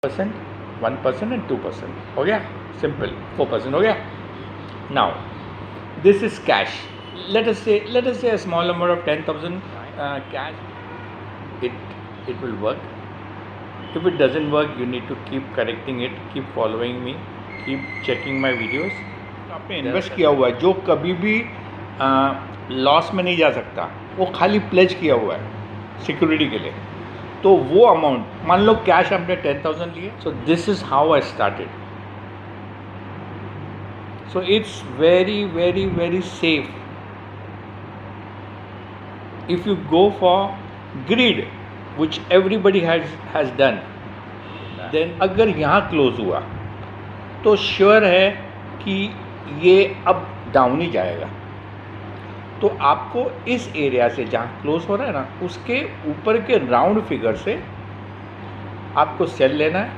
Percent 1% and 2% हो गया, simple 4% हो गया. Now this is cash. Let us say a small amount of 10,000 cash. It will work. If it doesn't work, you need to keep correcting it, keep following me, keep checking my videos. आपने invest किया हुआ है जो कभी भी loss में नहीं जा सकता, वो खाली प्लेज किया हुआ है सिक्योरिटी के लिए. तो वो अमाउंट मान लो कैश हमने 10,000 लिए. So this is how I started. So it's very, very, very safe. If you go for greed, which everybody has done, then अगर यहाँ क्लोज हुआ तो श्योर है कि ये अब डाउन ही जाएगा. तो आपको इस एरिया से जहाँ क्लोज हो रहा है ना, उसके ऊपर के राउंड फिगर से आपको सेल लेना है.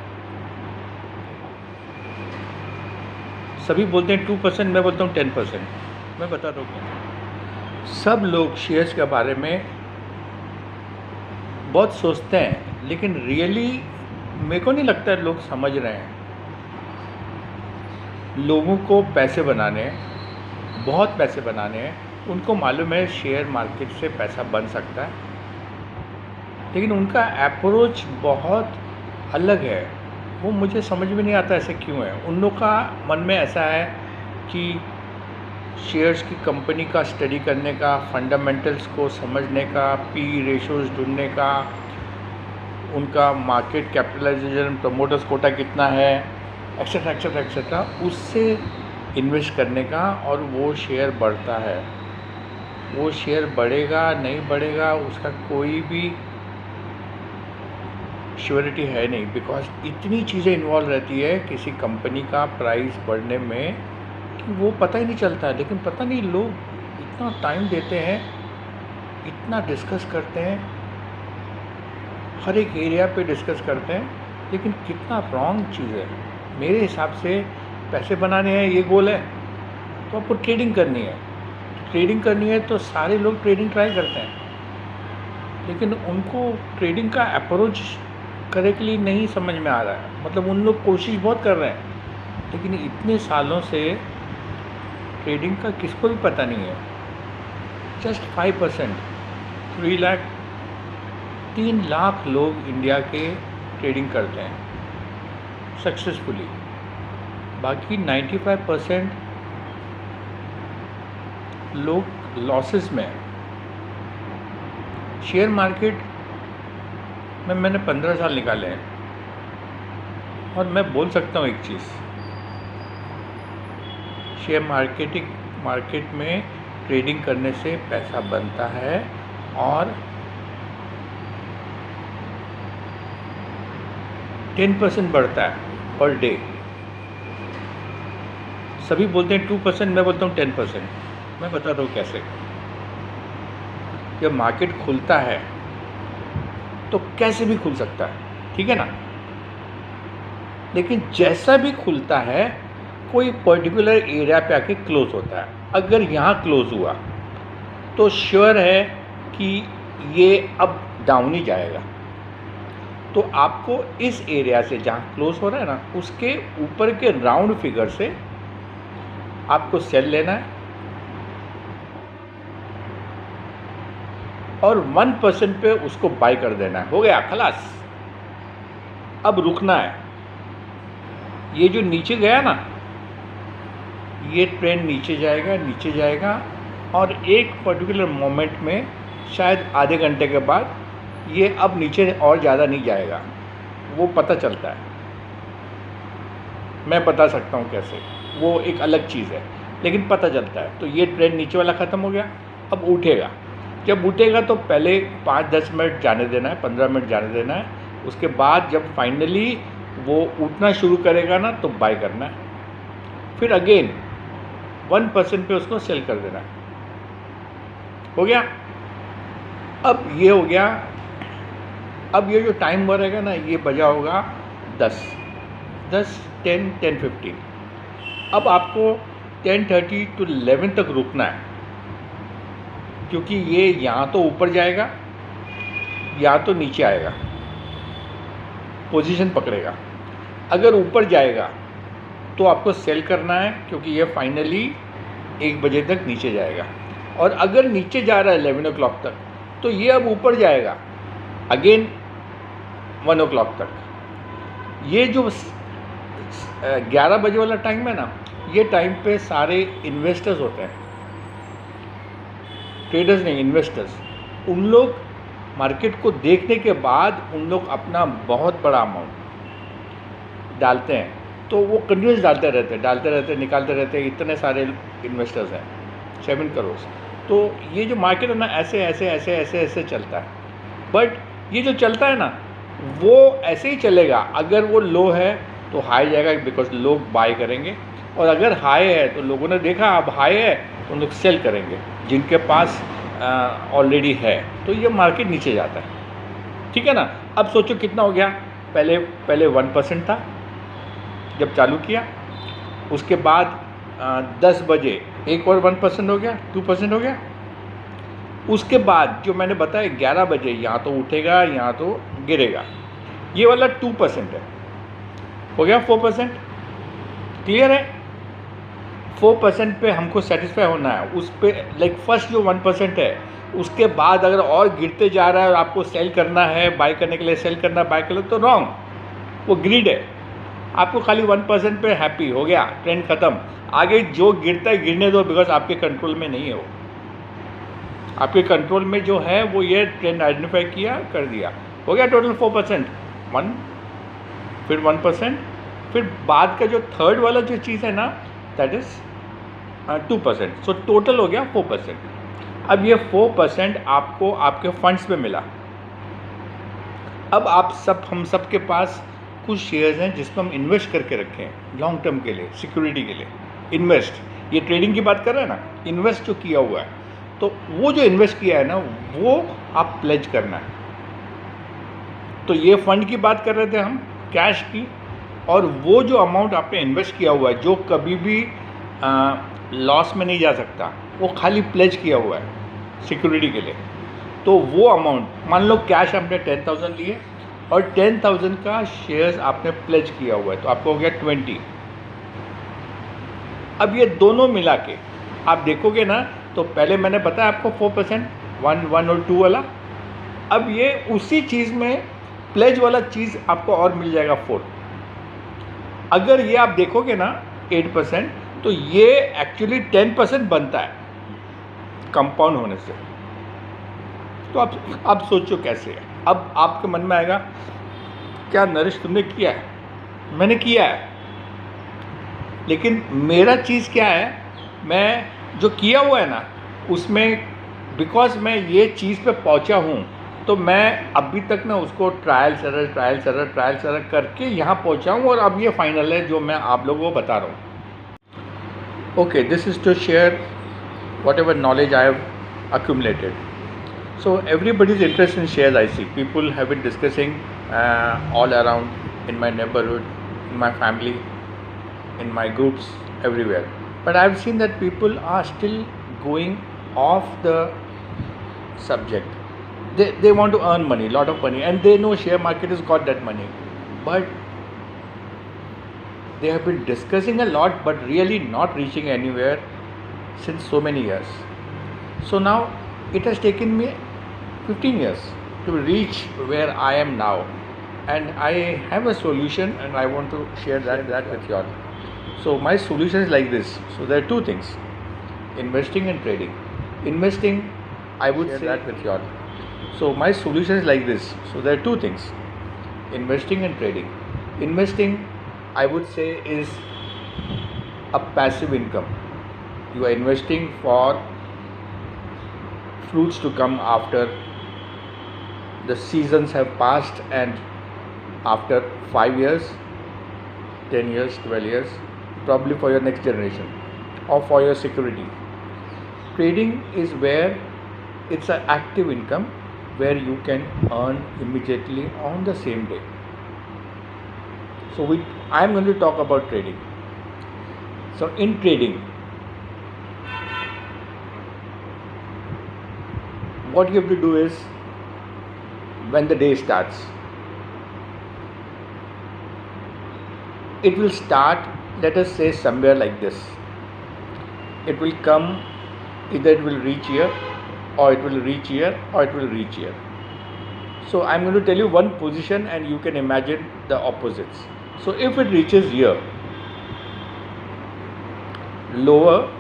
सभी बोलते हैं 2%, मैं बोलता हूँ 10%. मैं बताता हूँ, सब लोग शेयर्स के बारे में बहुत सोचते हैं, लेकिन रियली मेरे को नहीं लगता है लोग समझ रहे हैं. लोगों को पैसे बनाने हैं, बहुत पैसे बनाने हैं. उनको मालूम है शेयर मार्केट से पैसा बन सकता है, लेकिन उनका अप्रोच बहुत अलग है. वो मुझे समझ में नहीं आता ऐसे क्यों है. उन लोग का मन में ऐसा है कि शेयर्स की कंपनी का स्टडी करने का, फंडामेंटल्स को समझने का, पी रेशोज़ ढूंढने का, उनका मार्केट कैपिटलाइजेशन, प्रमोटर्स कोटा कितना है, एक्सेट्रा एक्सेट्रा एक्सेट्रा, उससे इन्वेस्ट करने का. और वो शेयर बढ़ता है. वो शेयर बढ़ेगा नहीं बढ़ेगा उसका कोई भी श्योरिटी है नहीं, बिकॉज इतनी चीज़ें इन्वॉल्व रहती है किसी कंपनी का प्राइस बढ़ने में कि वो पता ही नहीं चलता. लेकिन पता नहीं लोग इतना टाइम देते हैं, इतना डिस्कस करते हैं, हर एक एरिया पे डिस्कस करते हैं, लेकिन कितना रॉन्ग चीज़ है. मेरे हिसाब से पैसे बनाने हैं, ये गोल है, तो आपको ट्रेडिंग करनी है. ट्रेडिंग करनी है तो सारे लोग ट्रेडिंग ट्राई करते हैं, लेकिन उनको ट्रेडिंग का अप्रोच करेक्टली नहीं समझ में आ रहा है. मतलब उन लोग कोशिश बहुत कर रहे हैं, लेकिन इतने सालों से ट्रेडिंग का किसको भी पता नहीं है. जस्ट 5%, 3 लाख लोग इंडिया के ट्रेडिंग करते हैं सक्सेसफुली. बाकी 95% लोग लॉसेस में. शेयर मार्केट में मैंने 15 साल निकाले हैं, और मैं बोल सकता हूँ एक चीज़, शेयर मार्केट में ट्रेडिंग करने से पैसा बनता है. और 10% बढ़ता है पर डे. सभी बोलते हैं 2%, मैं बोलता हूँ 10%. मैं बताता हूँ कैसे. जब मार्केट खुलता है तो कैसे भी खुल सकता है, ठीक है ना, लेकिन जैसा भी खुलता है कोई पर्टिकुलर एरिया पे आके क्लोज होता है. अगर यहाँ क्लोज हुआ तो श्योर है कि ये अब डाउन ही जाएगा. तो आपको इस एरिया से जहाँ क्लोज हो रहा है ना, उसके ऊपर के राउंड फिगर से आपको सेल लेना है. और 1% पे उसको बाय कर देना है. हो गया, खलास. अब रुकना है. ये जो नीचे गया ना, ये ट्रेंड नीचे जाएगा नीचे जाएगा, और एक पर्टिकुलर मोमेंट में शायद आधे घंटे के बाद ये अब नीचे और ज़्यादा नहीं जाएगा. वो पता चलता है. मैं बता सकता हूँ कैसे, वो एक अलग चीज़ है, लेकिन पता चलता है. तो ये ट्रेंड नीचे वाला ख़त्म हो गया. अब उठेगा. जब उठेगा तो पहले 5-10 मिनट जाने देना है, 15 मिनट जाने देना है. उसके बाद जब फाइनली वो उठना शुरू करेगा ना, तो बाय करना है. फिर अगेन 1% पे उसको सेल कर देना है. हो गया. अब ये हो गया. अब ये जो टाइम बढ़ेगा ना, ये बजा होगा 10, 10, 10, 10:50. अब आपको 10:30 to 11 तक रुकना है, क्योंकि ये यहाँ तो ऊपर जाएगा या तो नीचे आएगा, पोजीशन पकड़ेगा. अगर ऊपर जाएगा तो आपको सेल करना है, क्योंकि ये फाइनली 1 बजे तक नीचे जाएगा। और अगर नीचे जा रहा है 11 ओ क्लॉक तक, तो ये अब ऊपर जाएगा अगेन 1 ओ क्लॉक तक। ये जो 11 बजे वाला टाइम है ना, ये टाइम पे सारे इन्वेस्टर्स होते हैं, ट्रेडर्स नहीं, इन्वेस्टर्स। उन लोग मार्केट को देखने के बाद उन लोग अपना बहुत बड़ा अमाउंट डालते हैं, तो वो कंटिन्यूस डालते रहते, निकालते रहते। इतने सारे इन्वेस्टर्स हैं, 7 करोड़। तो ये जो मार्केट है ना, ऐसे ऐसे ऐसे ऐसे ऐसे चलता है। बट ये जो चलता है ना, वो ऐसे ही चलेगा। अगर वो लो है तो हाई जाएगा, बिकॉज लोग बाय करेंगे। और अगर हाई है तो लोगों ने देखा अब हाई है तो लोग सेल करेंगे, जिनके पास ऑलरेडी है। तो ये मार्केट नीचे जाता है, ठीक है ना। अब सोचो कितना हो गया। पहले 1% था जब चालू किया, उसके बाद 10 बजे एक और 1% हो गया, 2% हो गया। उसके बाद जो मैंने बताया 11 बजे यहाँ तो उठेगा, यहाँ तो गिरेगा। ये वाला 2% है, हो गया 4%। क्लियर है? 4% पे हमको सेटिस्फाई होना है। उस पे लाइक फर्स्ट जो 1% है, उसके बाद अगर और गिरते जा रहा है और आपको सेल करना है, बाय करने के लिए सेल करना, बाय कर लो, तो रॉन्ग, वो ग्रीड है। आपको खाली 1% पे हैप्पी हो गया, ट्रेंड ख़त्म। आगे जो गिरता है गिरने दो, बिकॉज आपके कंट्रोल में नहीं है वो। आपके कंट्रोल में जो है वो ये ट्रेंड आइडेंटिफाई किया, कर दिया, हो गया टोटल 4%। 1, फिर 1%, फिर बाद का जो थर्ड वाला जो चीज़ है ना, दैट इज़ 2%। सो टोटल हो गया 4%। अब ये 4% आपको आपके फंड्स में मिला। अब हम सब के पास कुछ शेयर्स हैं जिसको हम इन्वेस्ट करके रखे हैं लॉन्ग टर्म के लिए, सिक्योरिटी के लिए। इन्वेस्ट, ये ट्रेडिंग की बात कर रहे हैं ना, इन्वेस्ट जो किया हुआ है, तो वो जो इन्वेस्ट किया है ना, वो आप प्लेज करना है। तो ये फंड की बात कर रहे थे हम, कैश की। और वो जो अमाउंट आपने इन्वेस्ट किया हुआ है, जो कभी भी लॉस में नहीं जा सकता, वो खाली प्लेज किया हुआ है सिक्योरिटी के लिए। तो वो अमाउंट, मान लो कैश आपने 10,000 लिए और 10,000 का शेयर्स आपने प्लेज किया हुआ है, तो आपको हो गया 20। अब ये दोनों मिला के आप देखोगे ना, तो पहले मैंने बताया आपको 4%, 1 और 2 वाला। अब ये उसी चीज़ में प्लेज वाला चीज़ आपको और मिल जाएगा 4। अगर ये आप देखोगे ना 8%, तो ये एक्चुअली 10% बनता है कंपाउंड होने से। तो आप सोचो कैसे है। अब आपके मन में आएगा, क्या नरेश तुमने किया है? मैंने किया है, लेकिन मेरा चीज़ क्या है, मैं जो किया हुआ है ना, उसमें बिकॉज मैं ये चीज़ पे पहुंचा हूँ, तो मैं अभी तक ना उसको ट्रायल एरर करके यहाँ पहुँचा हूँ, और अब ये फाइनल है जो मैं आप लोगों को बता रहा हूँ। Okay, this is to share whatever knowledge I have accumulated. So everybody's interested in shares. I see people have been discussing all around in my neighborhood, in my family, in my groups, everywhere. But I've seen that people are still going off the subject. They want to earn money, lot of money, and they know share market has got that money. But they have been discussing a lot, but really not reaching anywhere since so many years. So now it has taken me 15 years to reach where I am now, and I have a solution, and I want to share that with you all. So my solution is like this. So there are two things: investing and trading. Investing, I would say that with you all. So my solution is like this. So there are two things: investing and trading. Investing, I would say, is a passive income. You are investing for fruits to come after the seasons have passed, and after 5 years, 10 years, 12 years, probably for your next generation or for your security. Trading is where it's an active income where you can earn immediately on the same day. So I am going to talk about trading. So in trading, what you have to do is, when the day starts, it will start, let us say, somewhere like this. It will come, either it will reach here, or it will reach here, or it will reach here. So I'm going to tell you one position and you can imagine the opposites. So if it reaches here, lower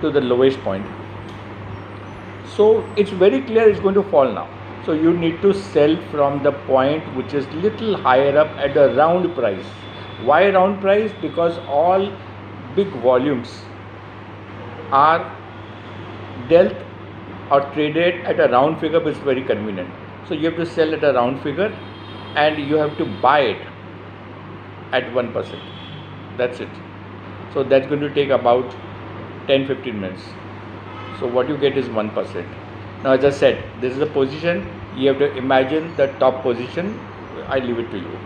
to the lowest point, so it's very clear it's going to fall now. So you need to sell from the point which is little higher up at a round price. Why round price? Because all big volumes are dealt or traded at a round figure, which is very convenient. So you have to sell at a round figure and you have to buy it at 1%. That's it. So that's going to take about 10-15 minutes. So what you get is 1%. Now, as I said, this is the position. You have to imagine the top position. I leave it to you.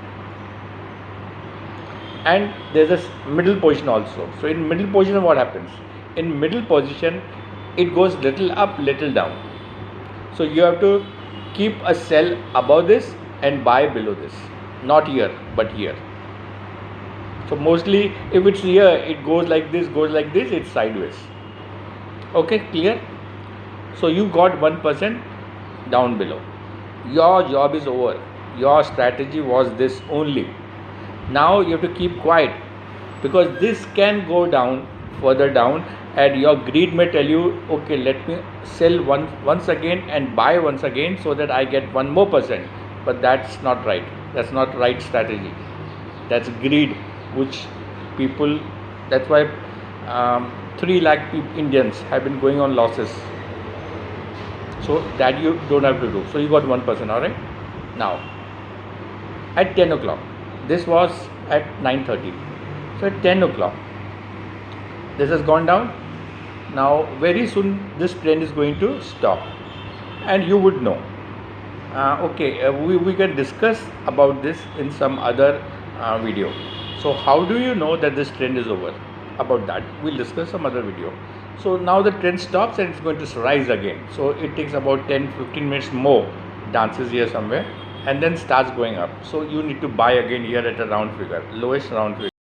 And there's a middle position also. So in middle position, what happens? In middle position, it goes little up, little down. So you have to keep a sell above this and buy below this. Not here, but here. So mostly, if it's here, it goes like this, it's sideways. Okay, clear? So you got 1% down below. Your job is over. Your strategy was this only. Now you have to keep quiet, because this can go down, further down, and your greed may tell you, okay, let me sell once again and buy once again so that I get 1 more percent. But that's not right. That's not right strategy. That's greed, which people, that's why 3 lakh Indians have been going on losses. So that you don't have to do. So you got 1%, all right? Now, at 10 o'clock, this was at 9:30. So at 10 o'clock, this has gone down. Now, very soon this trend is going to stop, and you would know. We can discuss about this in some other video. So how do you know that this trend is over? About that we'll discuss some other video. So now the trend stops and it's going to rise again. So it takes about 10-15 minutes more, dances here somewhere, and then starts going up. So you need to buy again here at a round figure, lowest round figure.